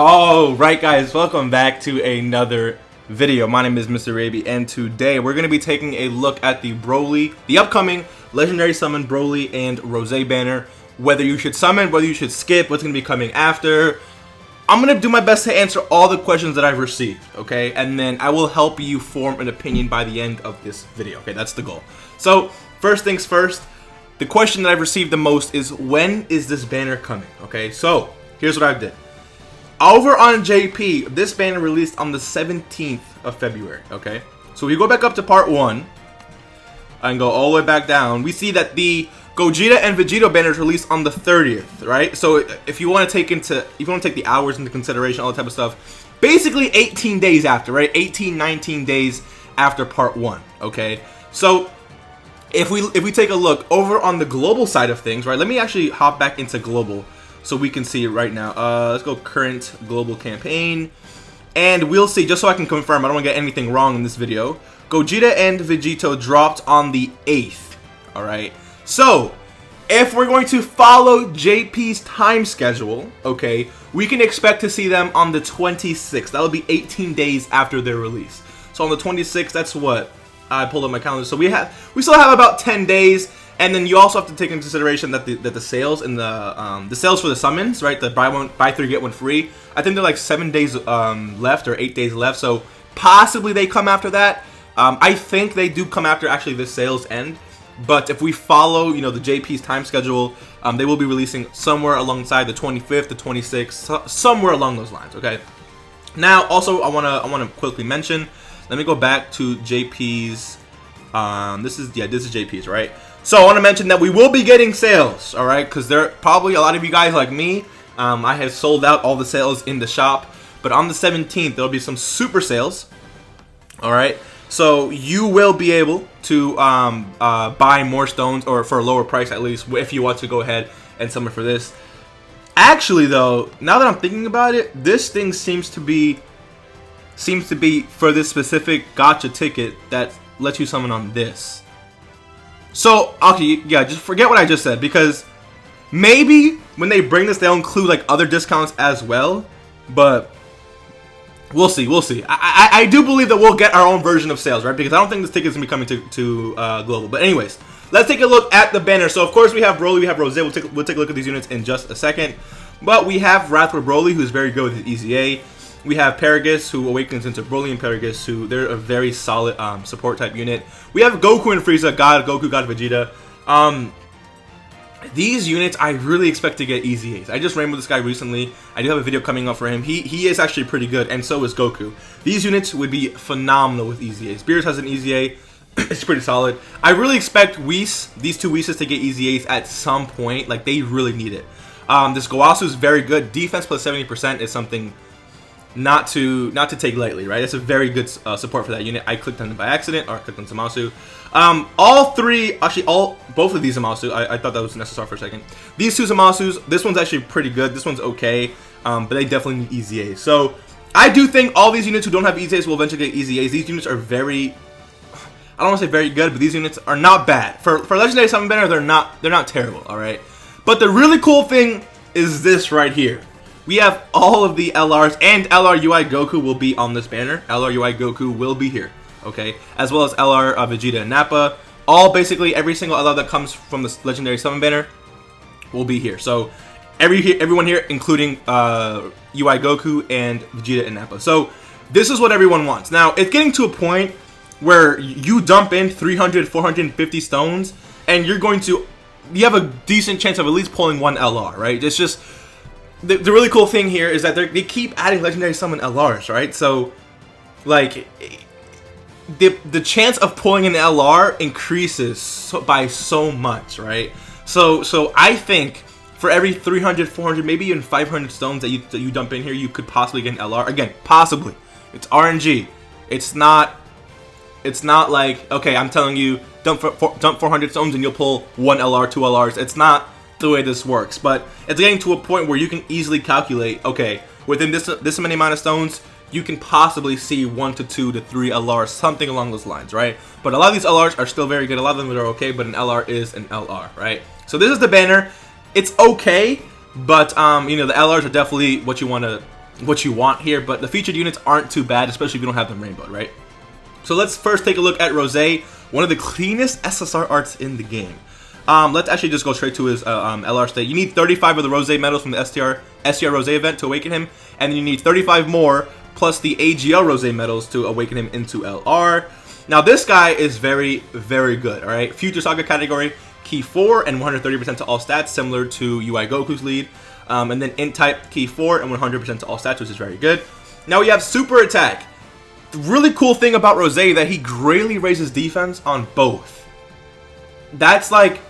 All right, guys, welcome back to another video. My name is Mr. Raby, and today we're going to be taking a look at the BROLY, the upcoming Legendary Summon BROLY and Rosé banner. Whether you should summon, whether you should skip, what's going to be coming after. I'm going to do my best to answer all the questions that I've received, okay? And then I will help you form an opinion by the end of this video, okay? That's the goal. So, first things first, the question that I've received the most is, when is this banner coming, okay? So, here's what I did. Over on JP, this banner released on the 17th of February, okay? So if we go back up to part 1 and go all the way back down, we see that the Gogeta and Vegito banners released on the 30th, right? So if you want to take the hours into consideration, all that type of stuff, basically 18 days after, right? 18, 19 days after part 1, okay? So if we take a look over on the global side of things, right? Let me actually hop back into global so we can see it right now. Let's go current global campaign, and we'll see, just so I can confirm I don't want to get anything wrong in this video. Gogeta and Vegito dropped on the 8th, alright? So, if we're going to follow JP's time schedule, okay, we can expect to see them on the 26th. That'll be 18 days after their release. So on the 26th, that's what I pulled up my calendar. So we still have about 10 days. And then you also have to take into consideration that the sales and the sales for the summons, right? The buy 3 get 1 free. I think they're like 7 days left or 8 days left. So possibly they come after that. I think they do come after actually the sales end. But if we follow, you know, the JP's time schedule, they will be releasing somewhere alongside the 25th, the 26th, somewhere along those lines. Okay. Now, also I wanna quickly mention. Let me go back to JP's. This is JP's, right? So I want to mention that we will be getting sales, all right? Because there are probably a lot of you guys like me. I have sold out all the sales in the shop, but on the 17th there'll be some super sales, all right? So you will be able to buy more stones, or for a lower price at least, if you want to go ahead and summon for this. Actually, though, now that I'm thinking about it, this thing seems to be for this specific gotcha ticket that lets you summon on this. So, okay, yeah, just forget what I just said, because maybe when they bring this, they'll include like other discounts as well, but we'll see, I do believe that we'll get our own version of sales, right? Because I don't think this ticket's gonna be coming to global. But anyways, let's take a look at the banner. So of course we have BROLY, we have Rosé. We'll take a look at these units in just a second. But we have Wrathful BROLY, who's very good with his EZA. We have Paragus, who awakens into BROLY, and Paragus, who they're a very solid support type unit. We have Goku and Frieza, God Goku, God Vegeta. These units I really expect to get EZAs. I just ran with this guy recently. I do have a video coming up for him. He is actually pretty good, and so is Goku. These units would be phenomenal with EZAs. Beerus has an EZA. It's pretty solid. I really expect these two Whis to get EZAs at some point. Like, they really need it. This Gowasu is very good. Defense plus 70% is something not to take lightly, right? It's a very good support for that unit. I clicked on it by accident, or I clicked on Zamasu. Both of these Zamasu, I thought that was necessary for a second. These two Zamasus, this one's actually pretty good. This one's okay, but they definitely need EZAs. So I do think all these units who don't have EZAs will eventually get EZAs. These units are very, I don't want to say very good, but these units are not bad. For Legendary Summon Banner, they're not terrible, all right? But the really cool thing is this right here. We have all of the LRs, and LR UI Goku will be on this banner. LR UI Goku will be here, okay? As well as LR Vegeta and Nappa. Basically every single LR that comes from the Legendary Summon banner will be here. So everyone here, including UI Goku and Vegeta and Nappa. So this is what everyone wants. Now, it's getting to a point where you dump in 300, 450 stones, and you have a decent chance of at least pulling one LR, right? It's just, the really cool thing here is that they keep adding Legendary Summon LRs, right? So, like, the chance of pulling an LR increases by so much, right? So I think for every 300, 400, maybe even 500 stones that you dump in here, you could possibly get an LR. Again, possibly. It's RNG. It's not like, okay, I'm telling you, dump 400 stones and you'll pull one LR, 2 LRs. It's not the way this works, but it's getting to a point where you can easily calculate, okay, within this many amount of stones, you can possibly see 1 to 2 to 3 LRs, something along those lines, right? But a lot of these LRs are still very good. A lot of them are okay, but an LR is an LR, right? So this is the banner. It's okay, but you know, the LRs are definitely what you want to what you want here, but the featured units aren't too bad, especially if you don't have them rainbowed, right? So let's first take a look at Rosé, one of the cleanest SSR arts in the game. Let's actually just go straight to his LR state. You need 35 of the Rosé medals from the STR Rosé event to awaken him, and then you need 35 more plus the AGL Rosé medals to awaken him into LR. Now this guy is very, very good, alright? Future Saga category, key 4 and 130% to all stats, similar to UI Goku's lead. And then INT type, key 4 and 100% to all stats, which is very good. Now we have super attack. The really cool thing about Rosé that he greatly raises defense on both. That's like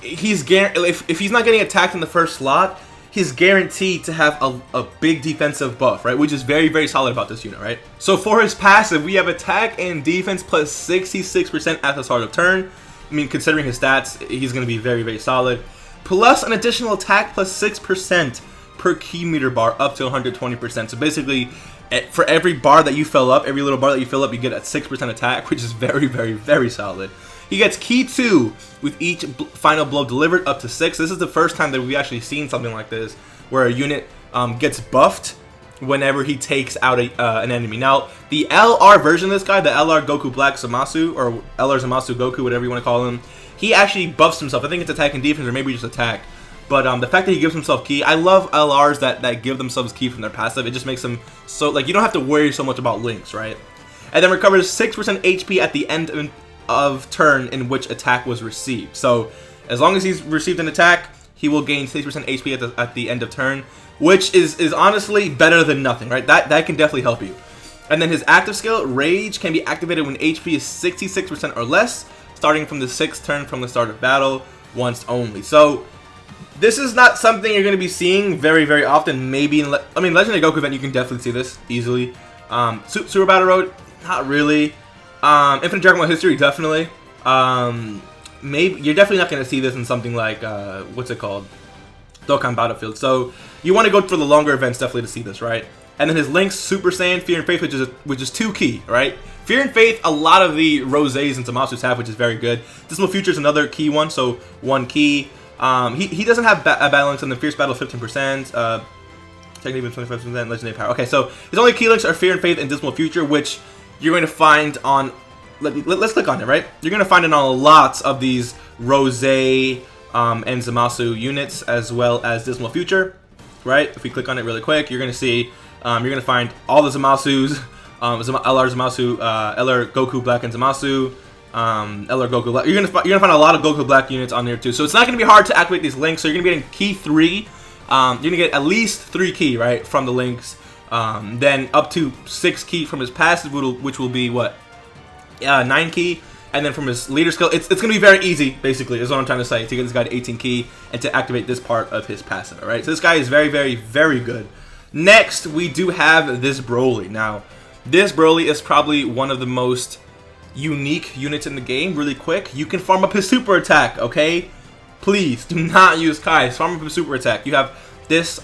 he's if he's not getting attacked in the first slot, he's guaranteed to have a big defensive buff, right? Which is very, very solid about this unit, right? So for his passive, we have attack and defense plus 66% at the start of turn. I mean, considering his stats, he's going to be very, very solid. Plus an additional attack plus 6% per key meter bar up to 120%. So basically, for every bar that you fill up, every little bar that you fill up, you get a 6% attack, which is very, very, very solid. He gets key 2 with each final blow delivered up to 6. This is the first time that we've actually seen something like this, where a unit gets buffed whenever he takes out an enemy. Now, the LR version of this guy, the LR Goku Black Zamasu, or LR Zamasu Goku, whatever you want to call him, he actually buffs himself. I think it's attack and defense, or maybe just attack. But the fact that he gives himself key, I love LRs that give themselves key from their passive. It just makes them so, like, you don't have to worry so much about links, right? And then recovers 6% HP at the end of turn in which attack was received. So as long as he's received an attack, he will gain 6% HP at the end of turn, which is honestly better than nothing, right? That can definitely help you. And then his active skill, Rage, can be activated when HP is 66% or less, starting from the 6th turn from the start of battle, once only. So this is not something you're going to be seeing very, very often. Maybe in Legendary Goku event, you can definitely see this easily. Super Battle Road, not really. Infinite Dragon Ball History, definitely. Maybe you're definitely not going to see this in something like what's it called, Dokkan Battlefield. So you want to go for the longer events definitely to see this, right? And then his links, Super Saiyan, Fear and Faith, which is 2 key, right? Fear and Faith, a lot of the Rosés and Zamasus have, which is very good. Dismal Future is another key one, so 1 key. He doesn't have battle links, and the Fierce Battle 15%, technically 25%, Legendary Power. Okay, so his only key links are Fear and Faith and Dismal Future, which you're going to find on, let's click on it, right? You're going to find it on lots of these Rosé and Zamasu units, as well as Dismal Future, right? If we click on it really quick, you're going to see, you're going to find all the Zamasus, LR Zamasu, LR Goku Black and Zamasu, LR Goku Black. You're gonna find a lot of Goku Black units on there too. So it's not gonna be hard to activate these links. So you're gonna be getting key 3. You're gonna get at least 3 key, right, from the links. Then up to 6 key from his passive, which will be what, 9 key. And then from his leader skill, it's gonna be very easy, basically, is what I'm trying to say, to get this guy to 18 key and to activate this part of his passive. All right, so this guy is very, very, very good. Next, we do have this BROLY. Now, this BROLY is probably one of the most unique units in the game. Really quick, you can farm up his super attack, okay? Please do not use Kai's. Farm up his super attack. You have this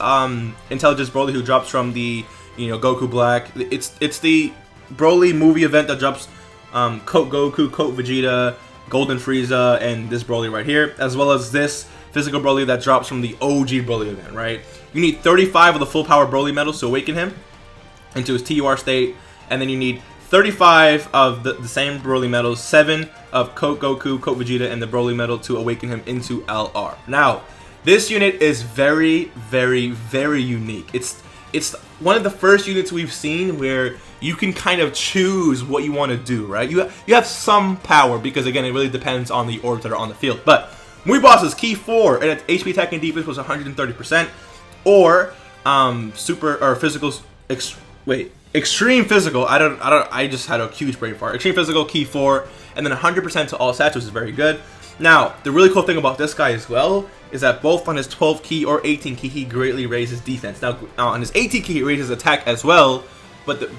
intelligence BROLY who drops from the Goku Black. It's the BROLY movie event that drops Coat Goku, Coat Vegeta, Golden Frieza, and this BROLY right here, as well as this physical BROLY that drops from the OG BROLY event, right? You need 35 of the full power BROLY medals to awaken him into his TUR state, and then you need 35 of the same BROLY medals, 7 of Coat Goku, Coat Vegeta, and the BROLY medal to awaken him into LR. Now, this unit is very, very, very unique. It's one of the first units we've seen where you can kind of choose what you want to do, right? You have some power, because again, it really depends on the orbs that are on the field. But Mui Boss's key 4 and its HP attack and defense was 130%, or extreme physical. I just had a huge brain fart. Extreme physical key 4, and then 100% to all stats, which is very good. Now, the really cool thing about this guy as well is that both on his 12 key or 18 key, he greatly raises defense. Now on his 18 key, he raises attack as well, but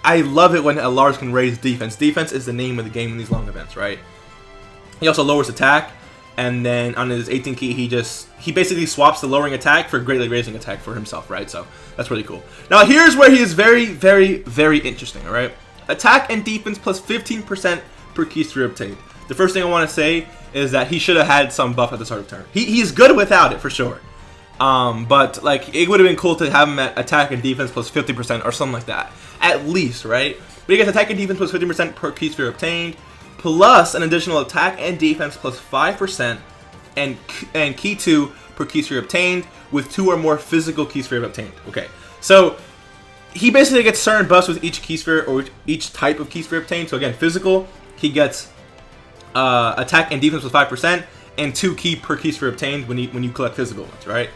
I love it when LRs can raise defense. Defense is the name of the game in these long events, right? He also lowers attack, and then on his 18 key, he basically swaps the lowering attack for greatly raising attack for himself, right? So that's really cool. Now here's where he is very, very, very interesting, all right? Attack and defense plus 15% per key 3 obtained. The first thing I want to say is that he should have had some buff at the start of turn. He's good without it, for sure. But like it would have been cool to have him at attack and defense plus 50% or something like that, at least, right? But he gets attack and defense plus 50% per key sphere obtained, plus an additional attack and defense plus 5%, and key 2 per key sphere obtained, with 2 or more physical key sphere obtained. Okay, so he basically gets certain buffs with each key sphere or each type of key sphere obtained. So again, physical, he gets attack and defense with 5%, and 2 key per key sphere obtained when you collect physical ones, right?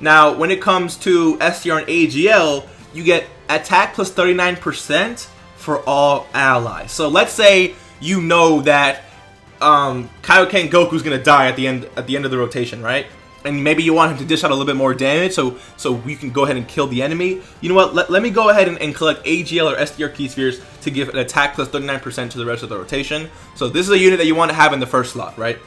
Now, when it comes to STR and AGL, you get attack plus 39% for all allies. So let's say you know that Kaioken Goku's gonna die at the end of the rotation, right? And maybe you want him to dish out a little bit more damage, so you can go ahead and kill the enemy. You know what? Let me go ahead and collect AGL or SDR key spheres to give an attack plus 39% to the rest of the rotation. So this is a unit that you want to have in the first slot, right?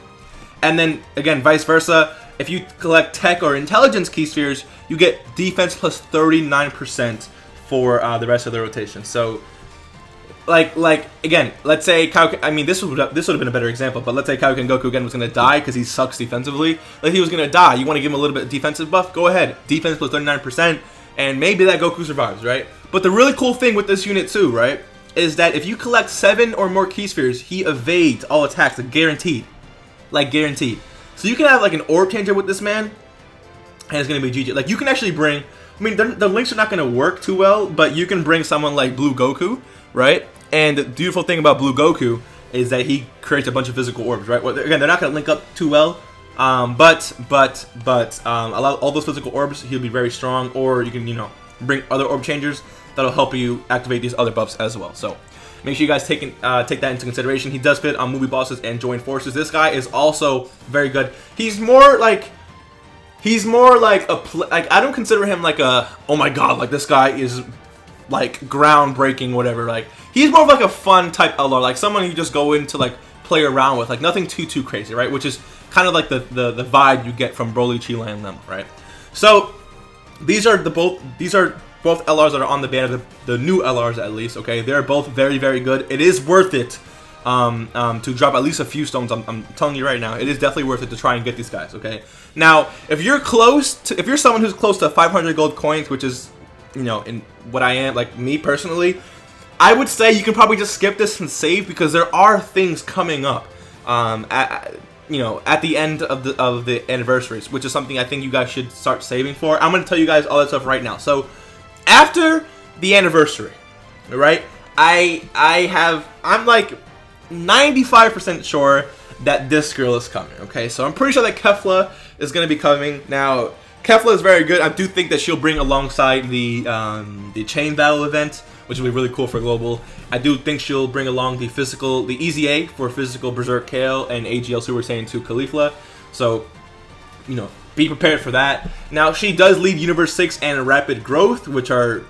And then again, vice versa. If you collect tech or intelligence key spheres, you get defense plus 39% for the rest of the rotation. So, like again, let's say Kaioken, I mean, this would have been a better example, but let's say Kaioken Goku again was going to die because he sucks defensively. Like he was going to die. You want to give him a little bit of defensive buff? Go ahead. Defense plus 39%, and maybe that Goku survives, right? But the really cool thing with this unit too, right, is that if you collect 7 or more key spheres, he evades all attacks, like guaranteed. Like guaranteed. So you can have like an orb changer with this man, and it's going to be GG. Like you can actually bring, I mean, the links are not going to work too well, but you can bring someone like Blue Goku, right? And the beautiful thing about Blue Goku is that he creates a bunch of physical orbs, right? Well, again, they're not going to link up too well, but allow all those physical orbs, he'll be very strong. Or you can, you know, bring other orb changers that'll help you activate these other buffs as well. So make sure you guys take that into consideration. He does fit on movie bosses and join forces. This guy is also very good. He's more like I don't consider him like a, oh my god, like this guy is like groundbreaking, whatever. Like he's more of like a fun type LR, like someone you just go in to like play around with, like nothing too crazy, right? Which is kind of like the vibe you get from BROLY, Chi and Lemon, right? So these are both LRs that are on the band, the new LRs at least. Okay, they're both very good. It is worth it to drop at least a few stones. I'm telling you right now, it is definitely worth it to try and get these guys. Okay, now if you're someone who's close to 500 gold coins, which is, you know, in what I am, like me personally, I would say you can probably just skip this and save, because there are things coming up at the end of the anniversaries, which is something I think you guys should start saving for. I'm going to tell you guys all that stuff right now. So after the anniversary, right, I'm like 95% sure that this girl is coming. Okay, so I'm pretty sure that Kefla is going to be coming. Now Kefla is very good. I do think that she'll bring alongside the chain battle event, which will be really cool for global. I do think she'll bring along the Easy A for physical Berserk Kale and AGL Super Saiyan 2 Kefla. So, you know, be prepared for that. Now, she does lead Universe 6 and Rapid Growth, which are,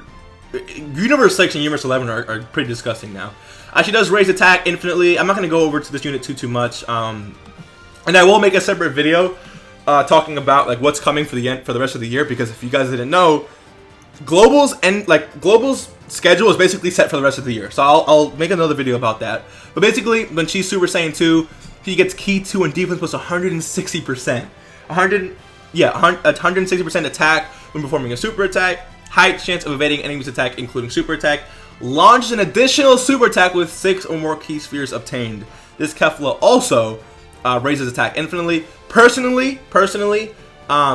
Universe 6 and Universe 11 are pretty disgusting now. She does raise attack infinitely. I'm not going to go over to this unit too much. And I will make a separate video talking about like what's coming for the rest of the year, because if you guys didn't know, Global's schedule is basically set for the rest of the year. So I'll make another video about that. But basically, when she's Super Saiyan 2, he gets Key 2 and defense plus 160%. 160% attack when performing a super attack. High chance of evading enemy's attack, including super attack. Launches an additional super attack with 6 or more key spheres obtained. This Kefla also raises attack infinitely. Personally,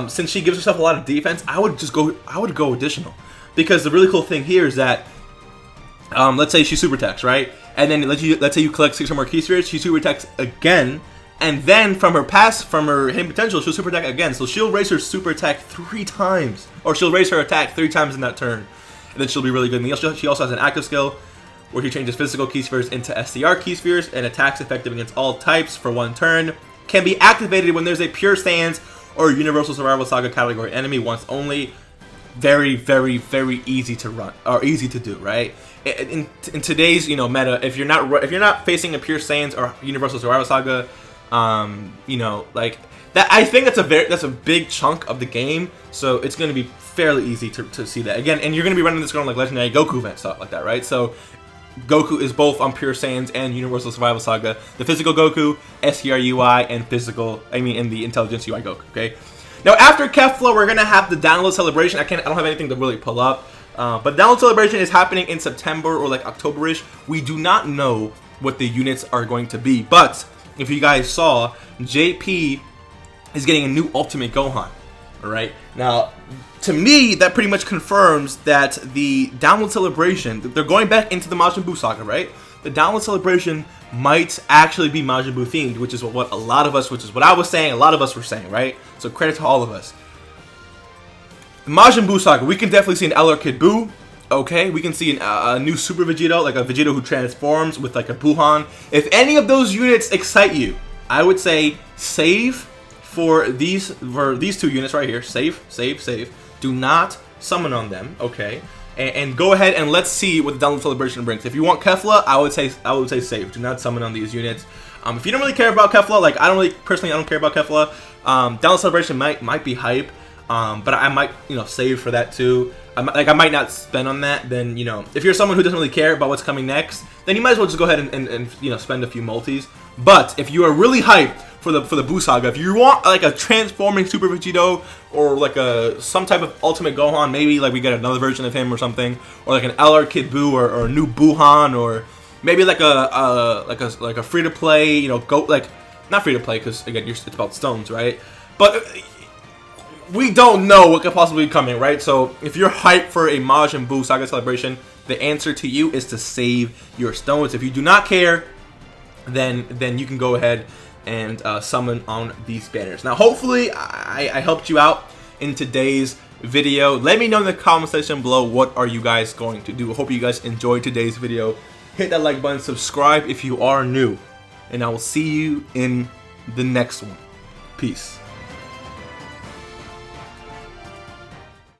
since she gives herself a lot of defense, I would go additional, because the really cool thing here is that let's say she super attacks, right? And then let's say you collect 6 or more key spheres, she super attacks again, and then from her hidden potential, she'll super attack again. So she'll raise her super attack 3 times, or she'll raise her attack 3 times in that turn, and then she'll be really good. And she also has an active skill where she changes physical key spheres into SDR key spheres and attacks effective against all types for 1 turn. Can be activated when there's a Pure Saiyans or Universal Survival Saga category enemy once only. Very easy to run, or easy to do, right? In today's, you know, meta, if you're not facing a Pure Saiyans or Universal Survival Saga, you know, like that, I think that's a big chunk of the game. So it's going to be fairly easy to see that again, and you're going to be running this girl on like Legendary Goku event, stuff like that, right? So Goku is both on Pure Saiyans and Universal Survival Saga. The physical Goku, STR UI, and in the Intelligence UI Goku, okay? Now after Kefla, we're gonna have the download celebration. I don't have anything to really pull up, but download celebration is happening in September or like October-ish. We do not know what the units are going to be, but if you guys saw, JP is getting a new Ultimate Gohan. All right, now to me that pretty much confirms that the download celebration, they're going back into the Majin Buu saga, right? The download celebration might actually be Majin Buu themed, which is what a lot of us, which is what I was saying, a lot of us were saying, right? So credit to all of us. The Majin Buu saga, we can definitely see an LR Kid Buu. Okay, we can see a new Super Vegito, like a Vegito who transforms with like a Buuhan. If any of those units excite you, I would say save for these two units right here. Save. Do not summon on them, okay? And go ahead and let's see what the download celebration brings. If you want Kefla, I would say save. Do not summon on these units. If you don't really care about Kefla, like I don't care about Kefla. Download celebration might be hype, but I might save for that too. I might not spend on that. Then if you're someone who doesn't really care about what's coming next, then you might as well just go ahead and spend a few multis. But if you are really hyped for the Buu saga, if you want like a transforming Super Vegito or like some type of Ultimate Gohan, maybe like we get another version of him or something, or like an LR Kid Buu or a new Buuhan, or maybe like a free to play, not free to play because again it's about stones, right? But we don't know what could possibly be coming, right? So if you're hyped for a Majin Buu saga celebration, the answer to you is to save your stones. If you do not care, then you can go ahead and summon on these banners. Now hopefully I helped you out in today's video. Let me know in the comment section below, what are you guys going to do. I hope you guys enjoyed today's video. Hit that like button, subscribe if you are new, and I will see you in the next one. Peace.